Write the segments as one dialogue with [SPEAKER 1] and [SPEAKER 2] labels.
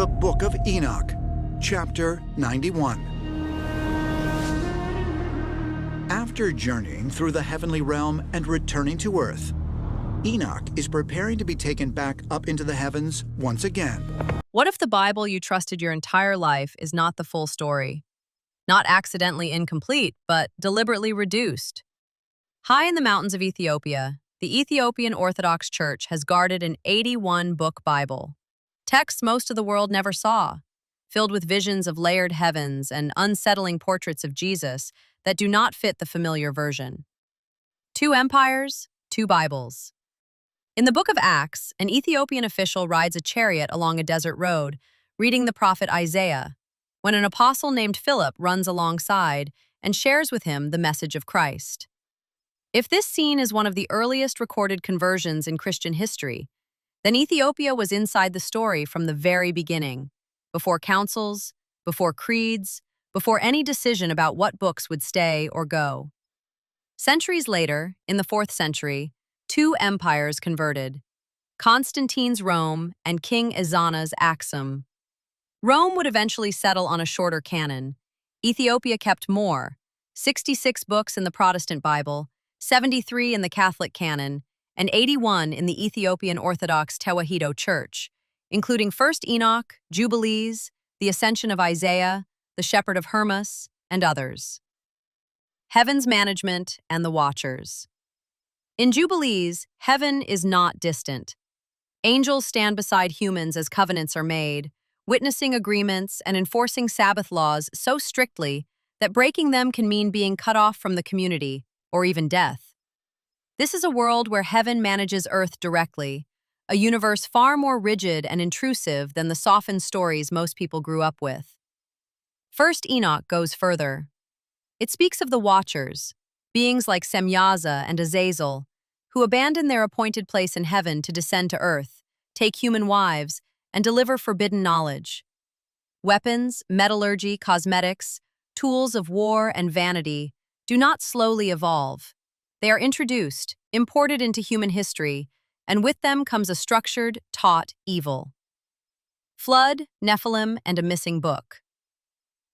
[SPEAKER 1] the Book of Enoch, Chapter 91. After journeying through the heavenly realm and returning to earth, Enoch is preparing to be taken back up into the heavens once again.
[SPEAKER 2] What if the Bible you trusted your entire life is not the full story? Not accidentally incomplete, but deliberately reduced. High in the mountains of Ethiopia, the Ethiopian Orthodox Church has guarded an 81-book Bible. Texts most of the world never saw, filled with visions of layered heavens and unsettling portraits of Jesus that do not fit the familiar version. 2 empires, 2 Bibles. In the book of Acts, an Ethiopian official rides a chariot along a desert road, reading the prophet Isaiah, when an apostle named Philip runs alongside and shares with him the message of Christ. If this scene is one of the earliest recorded conversions in Christian history, then Ethiopia was inside the story from the very beginning, before councils, before creeds, before any decision about what books would stay or go. Centuries later, in the 4th century, 2 empires converted: Constantine's Rome and King Ezana's Aksum. Rome would eventually settle on a shorter canon. Ethiopia kept more: 66 books in the Protestant Bible, 73 in the Catholic canon, and 81 in the Ethiopian Orthodox Tewahedo Church, including 1st Enoch, Jubilees, the Ascension of Isaiah, the Shepherd of Hermas, and others. Heaven's management and the Watchers. In Jubilees, heaven is not distant. Angels stand beside humans as covenants are made, witnessing agreements and enforcing Sabbath laws so strictly that breaking them can mean being cut off from the community, or even death. This is a world where heaven manages earth directly, a universe far more rigid and intrusive than the softened stories most people grew up with. 1st Enoch goes further. It speaks of the Watchers, beings like Semyaza and Azazel, who abandon their appointed place in heaven to descend to earth, take human wives, and deliver forbidden knowledge. Weapons, metallurgy, cosmetics, tools of war and vanity do not slowly evolve. They are introduced, imported into human history, and with them comes a structured, taught evil. Flood, Nephilim, and a missing book.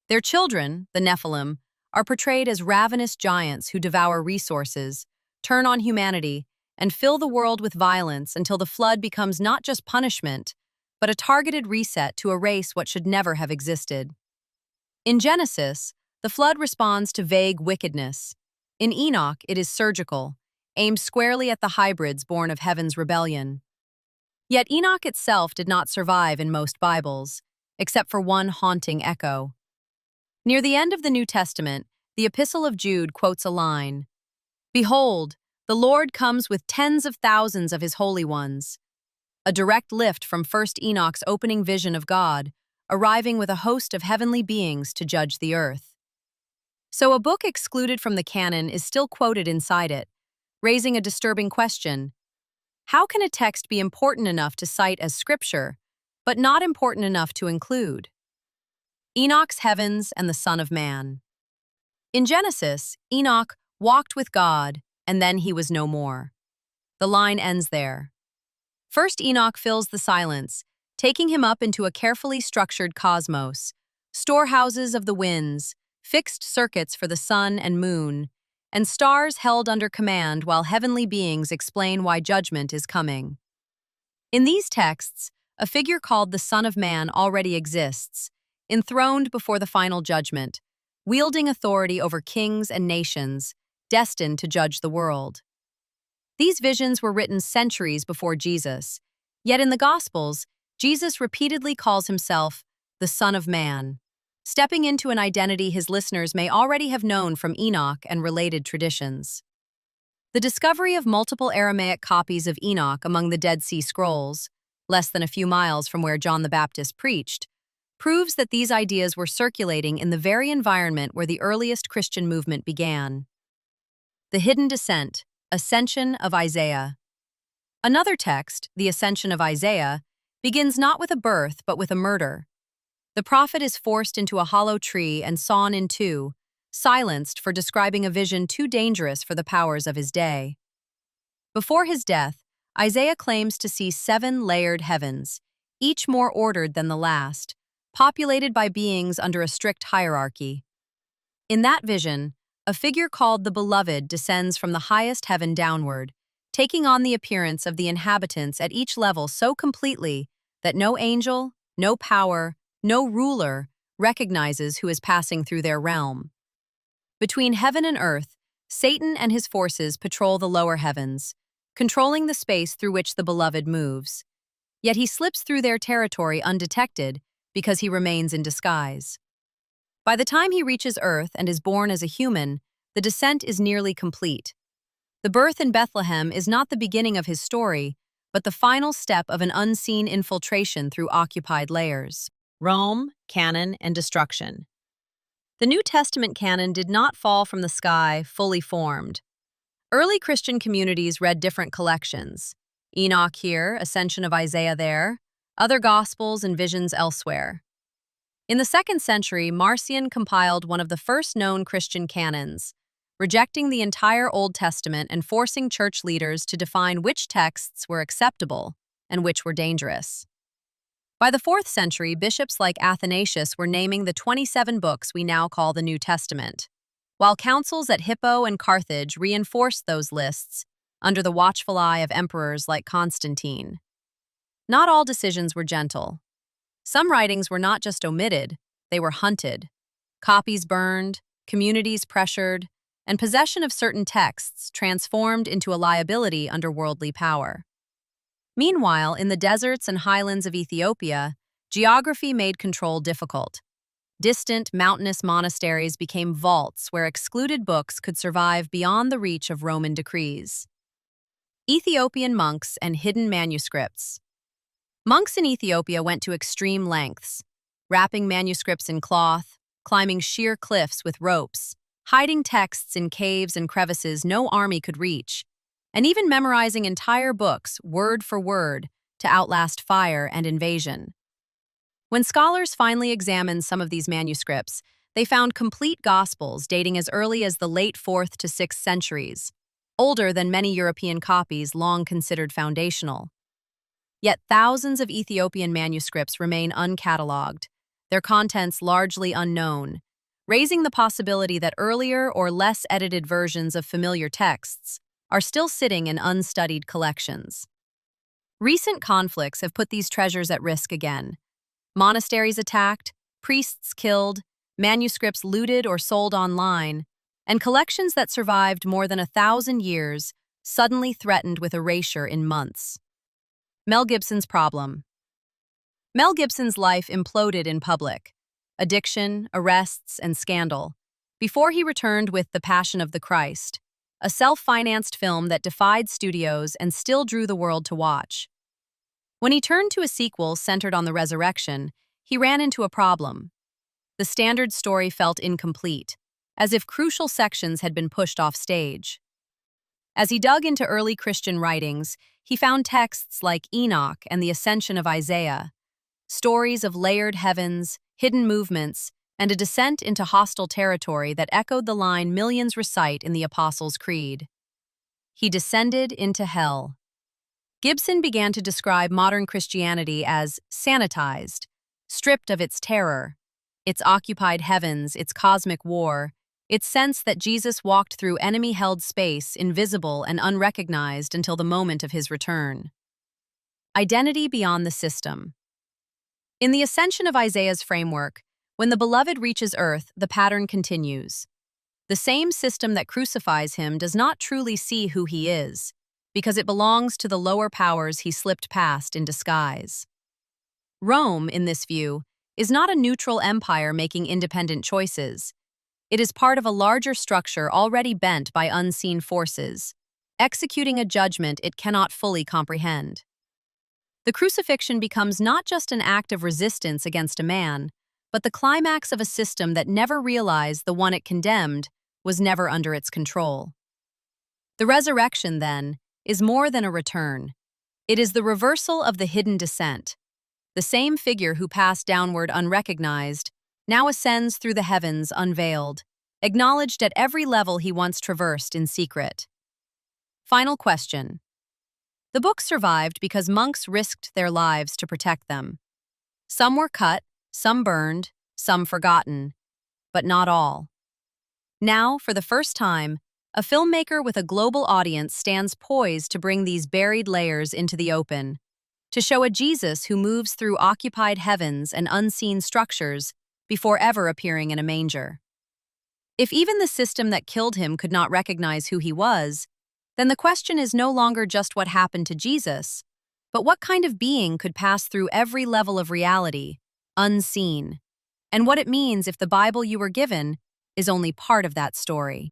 [SPEAKER 2] Their children, the Nephilim, are portrayed as ravenous giants who devour resources, turn on humanity, and fill the world with violence until the flood becomes not just punishment, but a targeted reset to erase what should never have existed. In Genesis, the flood responds to vague wickedness. In Enoch, it is surgical, aimed squarely at the hybrids born of heaven's rebellion. Yet Enoch itself did not survive in most Bibles, except for one haunting echo. Near the end of the New Testament, the Epistle of Jude quotes a line, "Behold, the Lord comes with tens of thousands of his holy ones," a direct lift from 1st Enoch's opening vision of God, arriving with a host of heavenly beings to judge the earth. So a book excluded from the canon is still quoted inside it, raising a disturbing question. How can a text be important enough to cite as scripture, but not important enough to include? Enoch's heavens and the Son of Man. In Genesis, Enoch walked with God, and then he was no more. The line ends there. 1st Enoch fills the silence, taking him up into a carefully structured cosmos, storehouses of the winds, fixed circuits for the sun and moon, and stars held under command while heavenly beings explain why judgment is coming. In these texts, a figure called the Son of Man already exists, enthroned before the final judgment, wielding authority over kings and nations, destined to judge the world. These visions were written centuries before Jesus, yet in the Gospels, Jesus repeatedly calls himself the Son of Man, stepping into an identity his listeners may already have known from Enoch and related traditions. The discovery of multiple Aramaic copies of Enoch among the Dead Sea Scrolls, less than a few miles from where John the Baptist preached, proves that these ideas were circulating in the very environment where the earliest Christian movement began. The Hidden Descent, Ascension of Isaiah. Another text, the Ascension of Isaiah, begins not with a birth but with a murder. The prophet is forced into a hollow tree and sawn in two, silenced for describing a vision too dangerous for the powers of his day. Before his death, Isaiah claims to see 7 layered heavens, each more ordered than the last, populated by beings under a strict hierarchy. In that vision, a figure called the Beloved descends from the highest heaven downward, taking on the appearance of the inhabitants at each level so completely that no angel, no power, no ruler recognizes who is passing through their realm. Between heaven and earth, Satan and his forces patrol the lower heavens, controlling the space through which the Beloved moves. Yet he slips through their territory undetected because he remains in disguise. By the time he reaches Earth and is born as a human, the descent is nearly complete. The birth in Bethlehem is not the beginning of his story, but the final step of an unseen infiltration through occupied layers. Rome, Canon, and destruction. The New Testament canon did not fall from the sky, fully formed. Early Christian communities read different collections. Enoch here, Ascension of Isaiah there, other Gospels and visions elsewhere. In the 2nd century, Marcion compiled one of the first known Christian canons, rejecting the entire Old Testament and forcing church leaders to define which texts were acceptable and which were dangerous. By the 4th century, bishops like Athanasius were naming the 27 books we now call the New Testament, while councils at Hippo and Carthage reinforced those lists under the watchful eye of emperors like Constantine. Not all decisions were gentle. Some writings were not just omitted, they were hunted. Copies burned, communities pressured, and possession of certain texts transformed into a liability under worldly power. Meanwhile, in the deserts and highlands of Ethiopia, geography made control difficult. Distant, mountainous monasteries became vaults where excluded books could survive beyond the reach of Roman decrees. Ethiopian monks and hidden manuscripts. Monks in Ethiopia went to extreme lengths, wrapping manuscripts in cloth, climbing sheer cliffs with ropes, hiding texts in caves and crevices no army could reach, and even memorizing entire books, word for word, to outlast fire and invasion. When scholars finally examined some of these manuscripts, they found complete Gospels dating as early as the late 4th to 6th centuries, older than many European copies long considered foundational. Yet thousands of Ethiopian manuscripts remain uncatalogued, their contents largely unknown, raising the possibility that earlier or less edited versions of familiar texts are still sitting in unstudied collections. Recent conflicts have put these treasures at risk again. Monasteries attacked, priests killed, manuscripts looted or sold online, and collections that survived more than 1,000 years suddenly threatened with erasure in months. Mel Gibson's problem. Mel Gibson's life imploded in public. Addiction, arrests, and scandal, before he returned with The Passion of the Christ, a self-financed film that defied studios and still drew the world to watch. When he turned to a sequel centered on the resurrection, he ran into a problem. The standard story felt incomplete, as if crucial sections had been pushed off stage. As he dug into early Christian writings, he found texts like Enoch and the Ascension of Isaiah, stories of layered heavens, hidden movements, and a descent into hostile territory that echoed the line millions recite in the Apostles' Creed. He descended into hell. Gibson began to describe modern Christianity as sanitized, stripped of its terror, its occupied heavens, its cosmic war, its sense that Jesus walked through enemy-held space, invisible and unrecognized until the moment of his return. Identity beyond the system. In the Ascension of Isaiah's framework, when the Beloved reaches Earth, the pattern continues. The same system that crucifies him does not truly see who he is, because it belongs to the lower powers he slipped past in disguise. Rome, in this view, is not a neutral empire making independent choices. It is part of a larger structure already bent by unseen forces, executing a judgment it cannot fully comprehend. The crucifixion becomes not just an act of resistance against a man, but the climax of a system that never realized the one it condemned was never under its control. The resurrection, then, is more than a return. It is the reversal of the hidden descent. The same figure who passed downward unrecognized now ascends through the heavens unveiled, acknowledged at every level he once traversed in secret. Final question. The book survived because monks risked their lives to protect them. Some were cut, some burned, some forgotten, but not all. Now, for the first time, a filmmaker with a global audience stands poised to bring these buried layers into the open, to show a Jesus who moves through occupied heavens and unseen structures before ever appearing in a manger. If even the system that killed him could not recognize who he was, then the question is no longer just what happened to Jesus, but what kind of being could pass through every level of reality, unseen, and what it means if the Bible you were given is only part of that story.